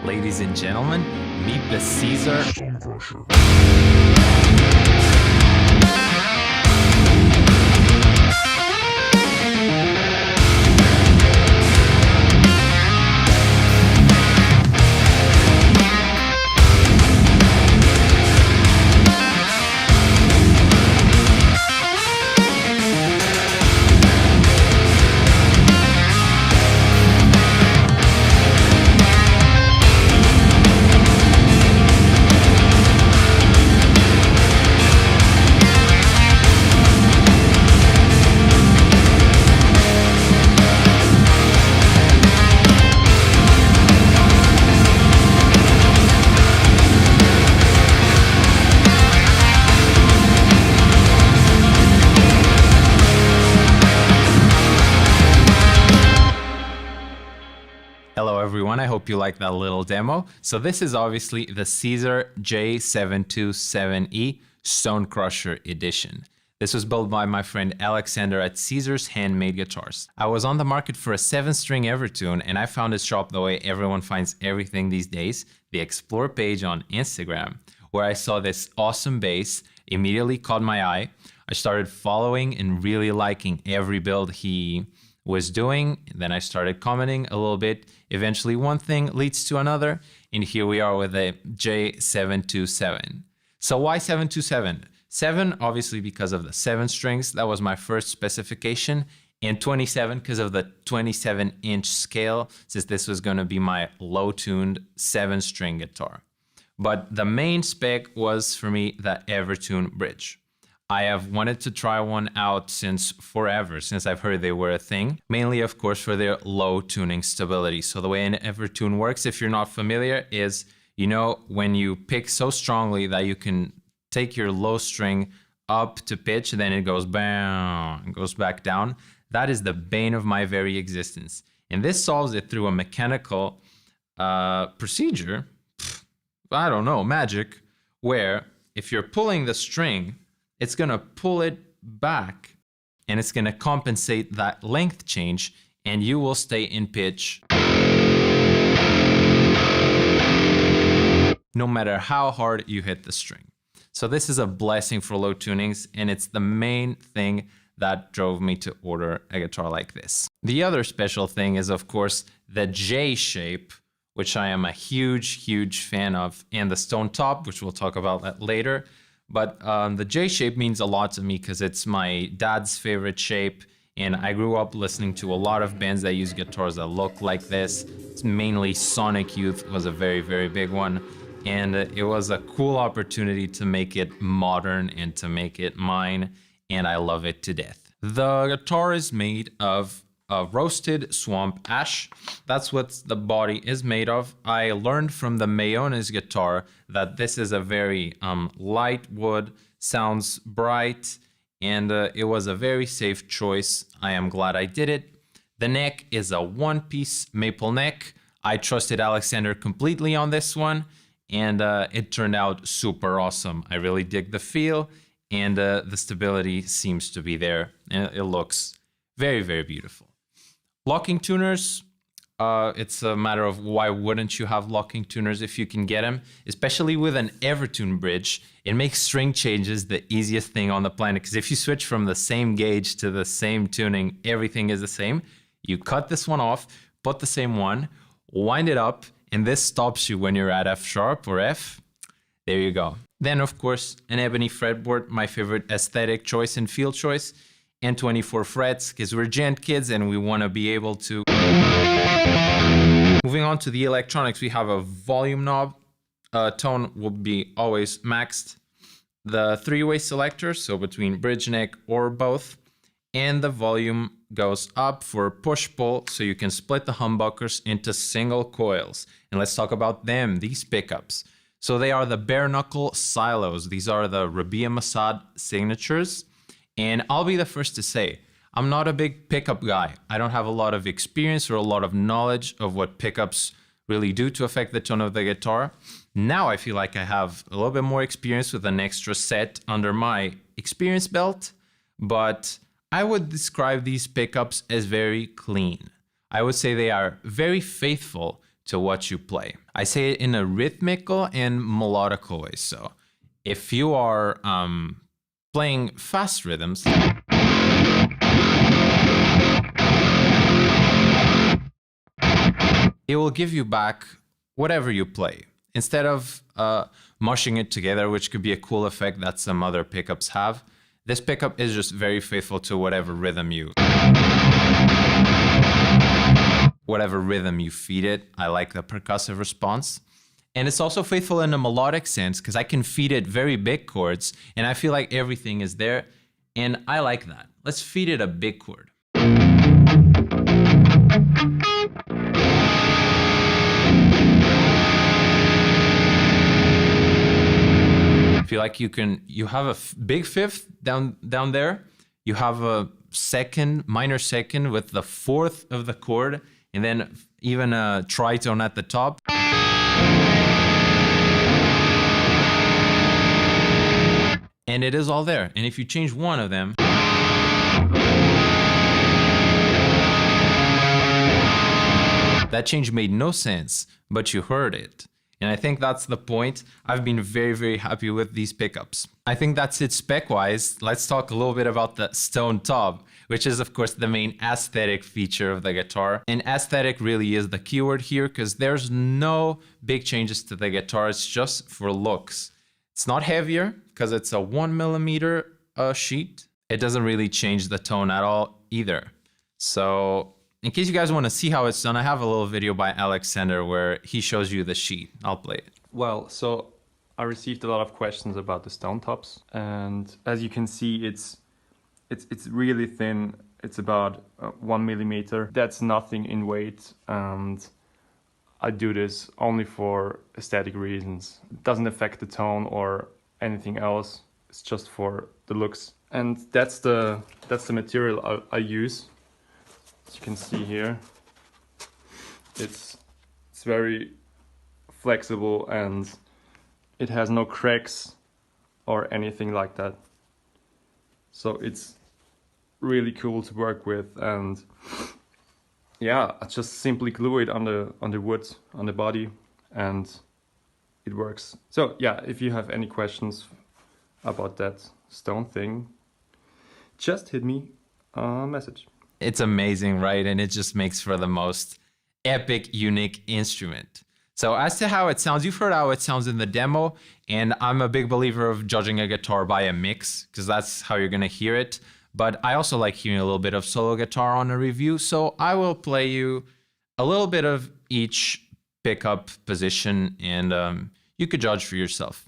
Ladies and gentlemen, meet the Caesar Stonecrusher. Hello everyone, I hope you like that little demo. So this is obviously the Caesar J727E Stonecrusher edition. This was built by my friend Alexander at Caesar's Handmade Guitars. I was on the market for a 7-string Evertune and I found his shop the way everyone finds everything these days, the Explore page on Instagram, where I saw this awesome bass, immediately caught my eye. I started following and really liking every build he was doing. Then I started commenting a little bit. Eventually one thing leads to another, and here we are with a J727. So why 727? 7 obviously because of the 7 strings, that was my first specification, and 27 because of the 27-inch scale, since this was going to be my low-tuned 7-string guitar. But the main spec was for me the Evertune bridge. I have wanted to try one out since forever, since I've heard they were a thing, mainly of course for their low tuning stability. So the way an Evertune works, if you're not familiar, is, you know, when you pick so strongly that you can take your low string up to pitch, then it goes bam, and goes back down. That is the bane of my very existence. And this solves it through a mechanical procedure, I don't know, magic, where if you're pulling the string, it's going to pull it back and it's going to compensate that length change, and you will stay in pitch no matter how hard you hit the string. So this is a blessing for low tunings, and it's the main thing that drove me to order a guitar like this. The other special thing is, of course, the J shape, which I am a huge fan of, and the stone top, which we'll talk about that later. But the J shape means a lot to me because it's my dad's favorite shape, and I grew up listening to a lot of bands that use guitars that look like this. It's mainly Sonic Youth was a very big one, and it was a cool opportunity to make it modern and to make it mine, and I love it to death. The guitar is made of roasted swamp ash. That's what the body is made of. I learned from the Mayones guitar that this is a very light wood, sounds bright, and it was a very safe choice. I am glad I did it. The neck is a one-piece maple neck. I trusted Alexander completely on this one, and it turned out super awesome. I really dig the feel, and the stability seems to be there, and it looks very beautiful. Locking tuners, it's a matter of why wouldn't you have locking tuners if you can get them, especially with an Evertune bridge. It makes string changes the easiest thing on the planet, because if you switch from the same gauge to the same tuning, everything is the same. You cut this one off, put the same one, wind it up, and this stops you when you're at F sharp or F. There you go. Then of course, an ebony fretboard, my favorite aesthetic choice and feel choice, and 24 frets, because we're gent kids and we want to be able to. Moving on to the electronics, we have a volume knob. Tone will be always maxed. The 3-way selector, so between bridge, neck, or both. And the volume goes up for push-pull, so you can split the humbuckers into single coils. And let's talk about them, these pickups. So they are the bare knuckle silos. These are the Rabia Masad signatures. And I'll be the first to say, I'm not a big pickup guy. I don't have a lot of experience or a lot of knowledge of what pickups really do to affect the tone of the guitar. Now I feel like I have a little bit more experience with an extra set under my experience belt, but I would describe these pickups as very clean. I would say they are very faithful to what you play. I say it in a rhythmical and melodical way. So if you are playing fast rhythms, it will give you back whatever you play. Instead of mushing it together, which could be a cool effect that some other pickups have, this pickup is just very faithful to whatever rhythm you feed it. I like the percussive response. And it's also faithful in a melodic sense because I can feed it very big chords and I feel like everything is there. And I like that. Let's feed it a big chord. I feel like you have a big fifth down there. You have a second, minor second with the fourth of the chord, and then even a tritone at the top. And it is all there. And if you change one of them, that change made no sense, but you heard it. And I think that's the point. I've been very, very happy with these pickups. I think that's it spec-wise. Let's talk a little bit about the stone top, which is of course the main aesthetic feature of the guitar. And aesthetic really is the keyword here because there's no big changes to the guitar. It's just for looks. It's not heavier because it's a 1mm sheet. It doesn't really change the tone at all either. So in case you guys want to see how it's done, I have a little video by Alexander where he shows you the sheet. I'll play it. Well, so I received a lot of questions about the stone tops, and as you can see, it's really thin. It's about 1mm. That's nothing in weight, and I do this only for aesthetic reasons. It doesn't affect the tone or anything else. It's just for the looks, and that's the material I use. As you can see here, it's very flexible and it has no cracks or anything like that. So it's really cool to work with, and yeah, I just simply glue it on the wood, on the body, and it works. So yeah, if you have any questions about that stone thing, just hit me a message. It's amazing, right? And it just makes for the most epic, unique instrument. So as to how it sounds, you've heard how it sounds in the demo, and I'm a big believer of judging a guitar by a mix, because that's how you're gonna hear it. But I also like hearing a little bit of solo guitar on a review, so I will play you a little bit of each pickup position, and you could judge for yourself.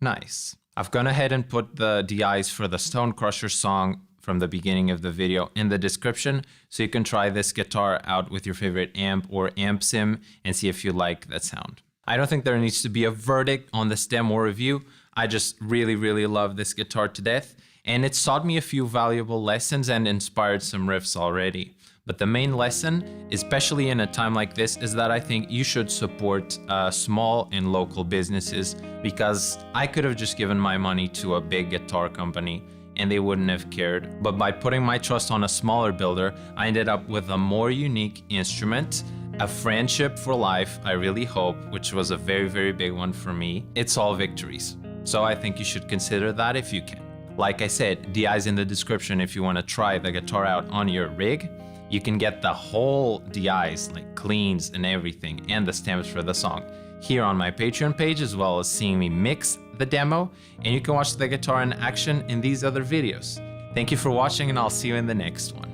Nice. I've gone ahead and put the DIs for the Stonecrusher song from the beginning of the video in the description, so you can try this guitar out with your favorite amp or amp sim and see if you like that sound. I don't think there needs to be a verdict on this demo review. I just really love this guitar to death, and it's taught me a few valuable lessons and inspired some riffs already. But the main lesson, especially in a time like this, is that I think you should support small and local businesses, because I could have just given my money to a big guitar company and they wouldn't have cared. But by putting my trust on a smaller builder, I ended up with a more unique instrument, a friendship for life, I really hope, which was a very big one for me. It's all victories. So I think you should consider that if you can. Like I said, DI's in the description if you want to try the guitar out on your rig. You can get the whole DIs, like cleans and everything, and the stems for the song here on my Patreon page, as well as seeing me mix the demo, and you can watch the guitar in action in these other videos. Thank you for watching, and I'll see you in the next one.